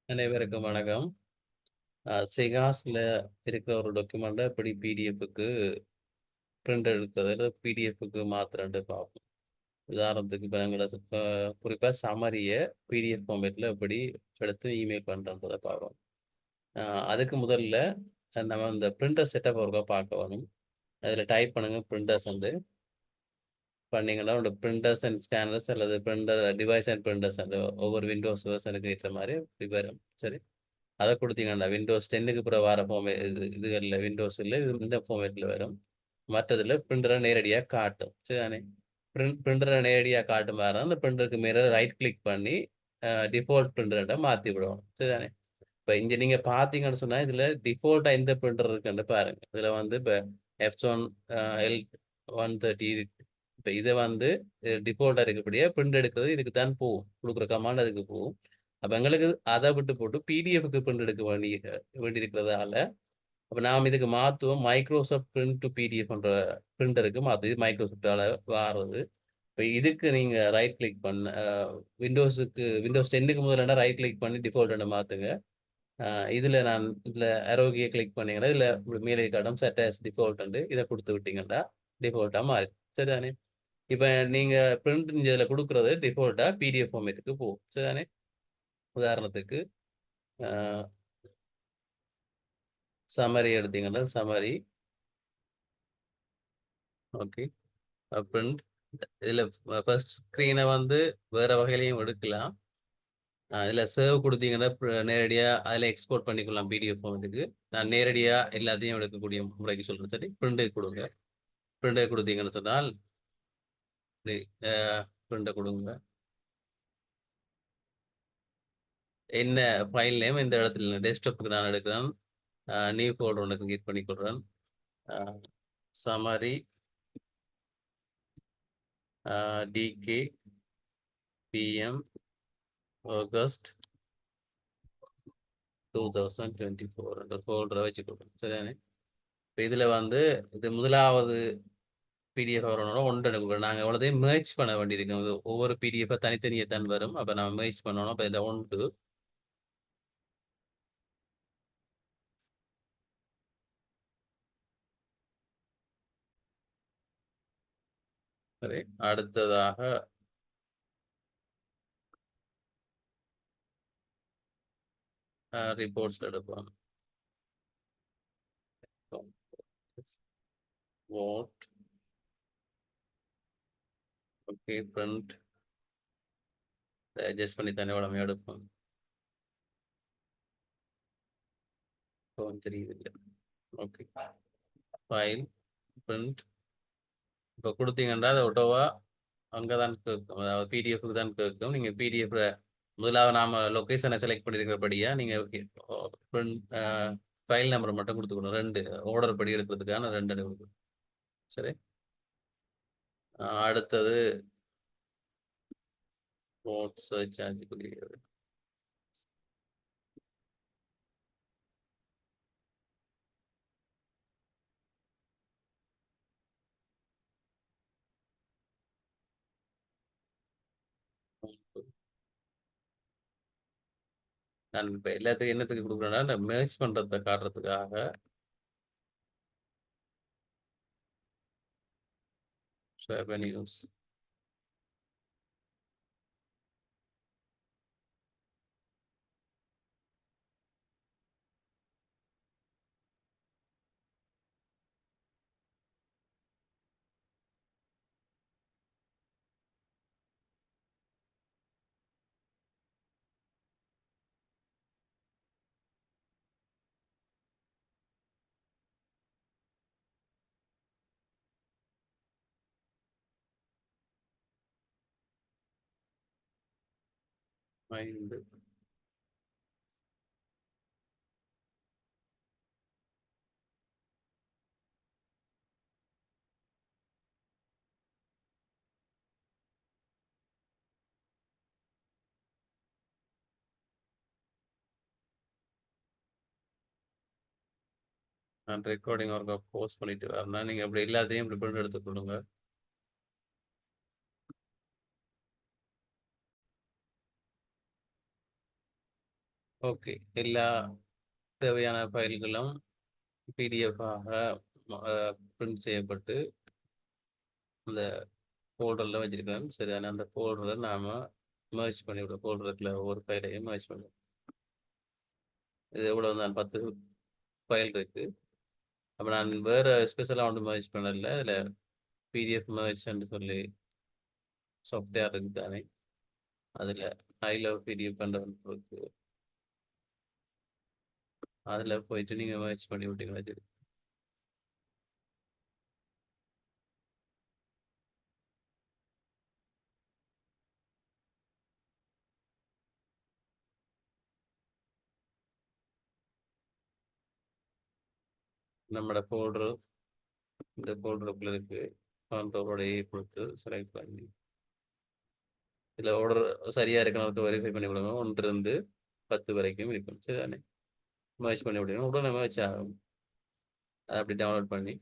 அனைவருக்கும் வணக்கம். செகாஸ்ல இருக்கிற ஒரு டாக்குமெண்ட்ட எப்படி பிடிஎஃப்க்கு பிரிண்ட் எடுக்கிறது, அல்லது பிடிஎஃப்க்கு மாத்துறதுன்ட்டு பார்ப்போம். உதாரணத்துக்கு இப்ப எங்களோட குறிப்பா சம்மரிய பிடிஎஃப் ஃபார்மேட்ல எப்படி எடுத்து இமெயில் பண்றன்றத பார்ப்போம். அ அதுக்கு முதல்ல நம்ம இந்த பிரிண்டர் செட்டப் ஒருக்கா பார்க்க வேணும். அதில டைப் பண்ணுங்க பிரிண்டர்ஸ் பண்ணீங்கன்னா, உங்களோட பிரிண்டர்ஸ் அண்ட் ஸ்கேனர்ஸ் அல்லது பிரிண்டர் டிவைஸ் அண்ட் பிரிண்டர்ஸ் அந்த ஒவ்வொரு விண்டோஸ் வெர்ஷனுக்கு ஏற்ற மாரி வரும். சரி. அத குடுத்தீங்கன்னா, விண்டோஸ் 10க்கு அப்புறம் வர இதுகள்ல விண்டோஸ்ல இந்த ஃபார்மேட்ல வரும். மத்ததுல பிரிண்டர நேரடியா காட்டும். சரிதானே? பிரிண்டர நேரடியா காட்டும் மாரி அந்த பிரிண்டருக்கு மேல ரைட் கிளிக் பண்ணி டிஃபால்ட் பிரிண்டர்ன்ட்ட மாத்தி விடணும். சரிதானே? இப்ப இங்க நீங்க பார்த்தீங்கன்னு சொன்னா, இதுல டிஃபால்ட்டா எந்த பிரிண்டர் இருக்குன்னு பாருங்க. இதுல வந்து இப்ப எப்சான் எல் 130 இருக்கு. இப்ப இத வந்து டிஃபால்ட்டா இருக்கக்கூடிய பிரிண்ட் எடுக்கிறது இதுக்கு தான் போகும். குடுக்குற கமாண்ட் அதுக்கு போகும். அப்ப எங்களுக்கு அத விட்டு போட்டு பிடிஎஃப்க்கு பிரிண்ட் எடுக்க வேண்டியிருக்கிறதால, அப்ப நாம் இதுக்கு மாத்துவோம். மைக்ரோசாஃப்ட் பிரிண்ட் டூ பிடிஎஃப் என்ற பிரிண்டருக்கு மாத்துது. இது மைக்ரோசாஃப்ட்டால வாரது. இப்ப இதுக்கு நீங்க ரைட் கிளிக் பண்ண விண்டோஸ் 10க்கு முதல்ல ரைட் கிளிக் பண்ணி டிஃபால்ட் மாத்துங்க. அ இதுல ஆரோ கீய கிளிக் பண்ணீங்கன்னா, இதுல மேலே காட்டும் செட் ஆஸ் டிஃபால்ட்ன்ட்டு இத குடுத்து விட்டீங்கன்னா, டிஃபால்ட்டா மாறிடும். சரிதானே? இப்ப நீங்க பிரிண்ட் இதுல குடுக்குறது டிஃபால்ட்டா பிடிஎஃப் ஃபார்மேட்டுக்கு போகும். சரிதானே? உதாரணத்துக்கு அ சம்மரி எடுத்தீங்கன்னா, சம்மரி ஓகே. பிரிண்ட் இதுல ஃபர்ஸ்ட் ஸ்க்ரீன வந்து வேற வகையிலயும் எடுக்கலாம். இதுல சேவ் குடுத்தீங்கன்னா, நேரடியா அதுல எக்ஸ்போர்ட் பண்ணிக்கலாம் பிடிஎஃப் ஃபார்மேட்டுக்கு. நான் நேரடியா எல்லாத்தையும் எடுக்கக்கூடிய முறைக்கு சொல்றேன். சரி, பிரிண்ட்க்கு குடுங்க. பிரிண்ட்க்கு குடுத்தீங்கன்னு சொன்னால், இது அ பிரிண்ட்ட குடுங்க. என்ன ஃபைல் நேம் இந்த இடத்துல டெஸ்க்டாப்க்கு நான் எடுக்கிறேன். நியூ ஃபோல்டர் ஒண்ணு கிரியேட் பண்ணிக்கொள்றேன். அ சம்மரி டிகே பிஎம் ஆகஸ்ட் 2024 என்ற ஃபோல்டர வச்சுக்கொள்றேன். சரிதானே? இப்ப இதுல வந்து இது முதலாவது பிடிஎஃப் வரணும்னா ஒன்று எடுக்கக்கூடாது. நாங்க அவ்வளதையும் மெர்ஜ் பண்ண வேண்டியிருக்கும். இது ஒவ்வொரு பிடிஎஃபா தனித்தனியா தான் வரும். அப்ப நம்ம மெர்ஜ் பண்ணணும். அப்ப இதுல 1 சரி. அடுத்ததாக ரிப்போர்ட்ஸ் எடுப்போம். வாட் ஓகே பிரிண்ட் அட்ஜஸ்ட் பண்ணி தானே உடனே எடுப்போம். தெரியுது. ஓகே. ஃபைல் பிரிண்ட் இப்ப குடுத்தீங்கன்னா, அது ஆட்டோவா அங்க தான் கேட்கும். அதாவது பிடிஎஃப்க்கு தான் கேட்கும். நீங்க பிடிஎஃப்ல முதலாவது நாம லொகேஷன செலக்ட் பண்ணியிருக்கிறபடியா, நீங்க பிரிண்ட் ஃபைல் நம்பர் மட்டும் குடுத்துக்கணும். 2 ஆர்டர் படி எடுக்கிறதுக்கான 2 குடுக்கணும். சரி. அடுத்தது நோட் சர்ச் ஆகிக்கூடியது. நான் இப்ப எல்லாத்துக்கும் என்னத்துக்கு குடுக்குறேன்னா, இந்த மெர்ஜ் பண்றத காட்டுறதுக்காக ரெவென்யூஸ் ஃபைண்ட் நான் ரெக்கார்டிங் ஒர்க்க போஸ்ட் பண்ணிட்டு வரேன்னா, நீங்க அப்படி எல்லாத்தையும் இப்படி பிரிண்ட் எடுத்துக் கொள்ளுங்க. ஓகே. எல்லா தேவையான ஃபைல்களும் பிடிஎஃப்-ஆக பிரிண்ட் செய்யப்பட்டு அந்த ஃபோல்டர்ல வச்சிருக்கேன். சரிதானே? அந்த ஃபோல்டர நாம மெர்ஜ் பண்ணிவிடுவோம். ஃபோல்டருக்குள்ள ஒவ்வொரு ஃபைலையும் மெர்ஜ் பண்ணுவோம். இது எவ்வளவுதான் 10 ஃபைல் இருக்கு. அப்ப நான் வேற ஸ்பெஷலா ஒண்ணும் மெர்ஜ் பண்ணல. இதுல பிடிஎஃப் மெர்ஜ்ன்னு சொல்லி சாஃப்ட்வேர் இருக்கு தானே. அதுல ஐ லவ் பிடிஎஃப் என்ற ஒன்று இருக்கு. அதுல போயிட்டு நீங்க மெர்ஜ் பண்ணி விட்டீங்கன்னா சரி. நம்மட ஃபோல்டர் இந்த ஃபோல்டருக்குள்ள இருக்கு. கண்ட்ரோலோட ஏ கொடுத்து செலக்ட் பண்ணி இதுல ஆர்டர் சரியா இருக்கணும் வெரிஃபை பண்ணி விடுங்க. 1 இருந்து 10 வரைக்கும் இருக்கும். சரிதானே? மெர்ஜ் பண்ணி விடுங்க. உடனே மெர்ஜ் ஆகும். அதை அப்படி டவுன்லோட் பண்ணி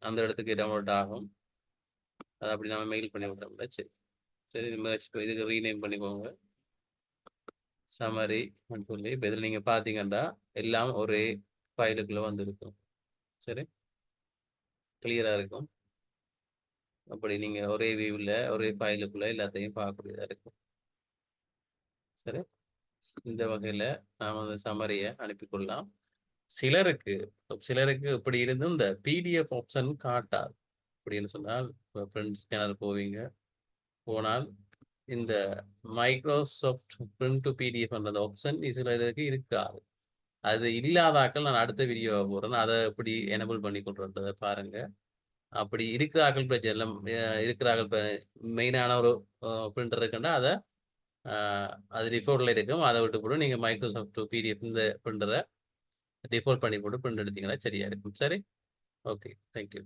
அந்த இடத்துக்கு டவுன்லோட் ஆகும். அதை அப்படி நம்ம மெயில் பண்ணி விட்டோம்ல. சரி சரி மெர்ஜ் இதுக்கு ரீநேம் பண்ணிக்கோங்க. சமரி சொல்லி இப்போ இதில் நீங்கள் பார்த்தீங்கன்னா எல்லாம் ஒரே ஃபைலுக்குள்ளே வந்துருக்கும். சரி கிளியராக இருக்கும். அப்படி நீங்கள் ஒரே வியூவில் ஒரே ஃபைலுக்குள்ளே எல்லாத்தையும் பார்க்கக்கூடியதாக இருக்கும். சரி இந்த வகையில் நாம் அந்த சமரியை அனுப்பிக்கொள்ளலாம். சிலருக்கு இப்படி இருந்து இந்த பிடிஎஃப் ஆப்ஷன் காட்டாது. அப்படின்னு சொன்னால் பிரிண்ட் ஸ்கேனர் போனால் இந்த மைக்ரோசாஃப்ட் பிரிண்ட் டு பிடிஎஃப் அந்த ஆப்ஷன் சிலருக்கு இருக்காது. அது இல்லாதாக்கள் நான் அடுத்த வீடியோ போடுறேன். அதை எப்படி எனபிள் பண்ணி கொண்டுறதை பாருங்க. அப்படி இருக்கிறார்கள் பிரச்சனை இல்லை. இருக்கிறார்கள் மெயினான ஒரு பிரிண்டர் இருக்குன்னா அதை அது டிஃபால்ட்ல இருக்கும். அதை விட்டு போட்டு நீங்கள் மைக்ரோசாஃப்ட் பிடிஎஃப் இந்த பிரிண்டரை டிஃபால்ட் பண்ணி போட்டு பிரிண்ட் எடுத்தீங்கன்னா சரியா இருக்கும். சரி ஓகே தேங்க்யூ.